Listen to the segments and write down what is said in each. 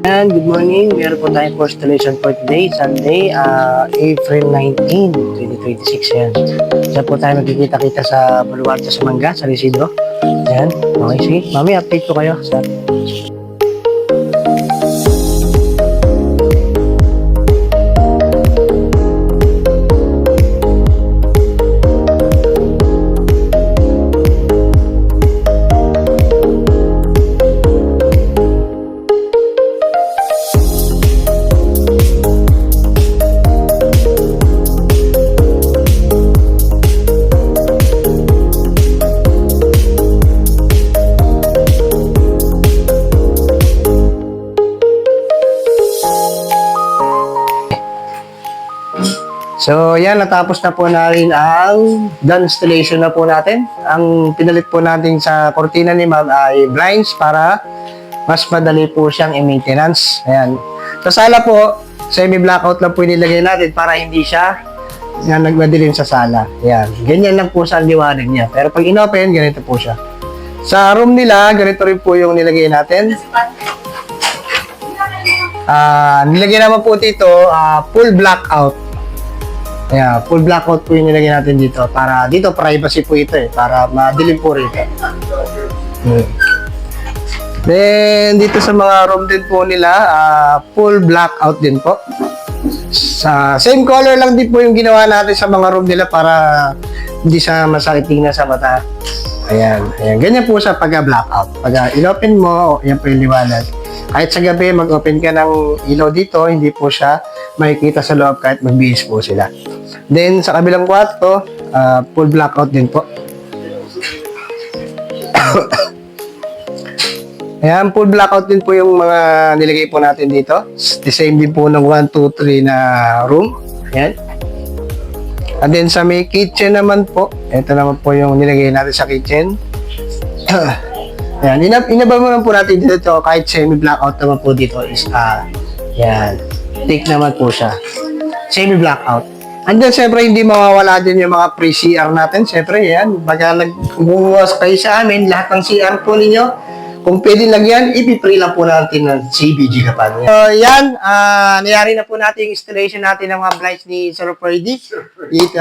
And good morning. Meron po tayong installation for today, Sunday, April 19, 2026. Yan. Diyan po tayo magkikita-kita sa Buluarte sa Mangga, sa Isidro. Yan. Okay, sige. Mami, update po kayo. Sa So, yan, natapos na po natin ang done installation na po natin. Ang pinalit po natin sa kortina ni ma'am ay blinds para mas madali po siyang i-maintenance. Ayan. Sa sala po, semi-blackout lang po nilagay natin para hindi siya nagmadilim sa sala. Ayan. Ganyan lang po sa liwanag niya. Pero pag in-open, ganito po siya. Sa room nila, ganito rin po yung nilagay natin. Nilagay naman po dito, full blackout. Yeah, full blackout po yung nilagay natin dito para dito privacy po ito para madilim po rito. Then dito sa mga room din po nila, full blackout din po. Sa same color lang din po yung ginawa natin sa mga room nila para hindi siya masakit tingnan sa mata. Ayan, ayan. Ganyan po sa pag-blackout. Pag in-open mo, yan po yung liwanag. Kahit sa gabi, mag-open ka ng ilaw dito, hindi po siya makikita sa loob kahit magbihis po sila. Then, sa kabilang kwarto, full blackout din po. Ayan, full blackout din po yung mga nilagay po natin dito. The same din po ng 1, 2, 3 na room. Ayan. And then, sa may kitchen naman po, ito naman po yung nilagay natin sa kitchen. Ayan, inabal mo naman po natin dito kahit semi-blackout naman po dito is, yan, thick naman po siya. Semi-blackout. And then, syempre, hindi mawawala din yung mga pre-CR natin. Syempre, yan, baga nag-umuwas kayo sa amin, lahat ng CR po ninyo, kung pwede lang yan, ipi-pre lang po natin ng CBG Gapan. So, yan, nayari na po natin yung installation natin ng mga blinds ni Sir Freddy dito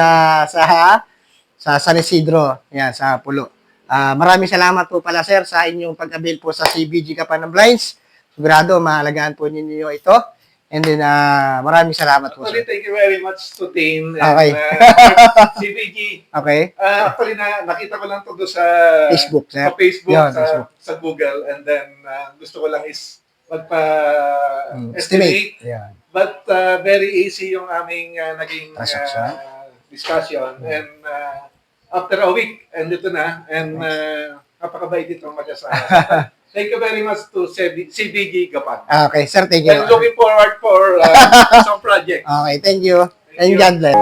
sa San Isidro, yan, sa Pulo. Maraming salamat po pala sir sa inyong pag-avail po sa CBG Gapan ng blinds. Sigurado maalagaan po ninyo ito. And then maraming salamat po sir. Thank you very much to team and Okay. CBG. Okay. Actually nakita ko lang to sa Facebook, sir. Sa Facebook, Yun, Facebook. sa Google, and then gusto ko lang is Estimate. magpa-estimate. Yeah. But very easy yung aming naging Transaction. discussion. And after a week, andito na. And napakabait itong mag-asawa. Thank you very much to CBG Gapan. Okay, sir, thank you. And looking forward for some projects. Okay, thank you. Thank And you. God bless.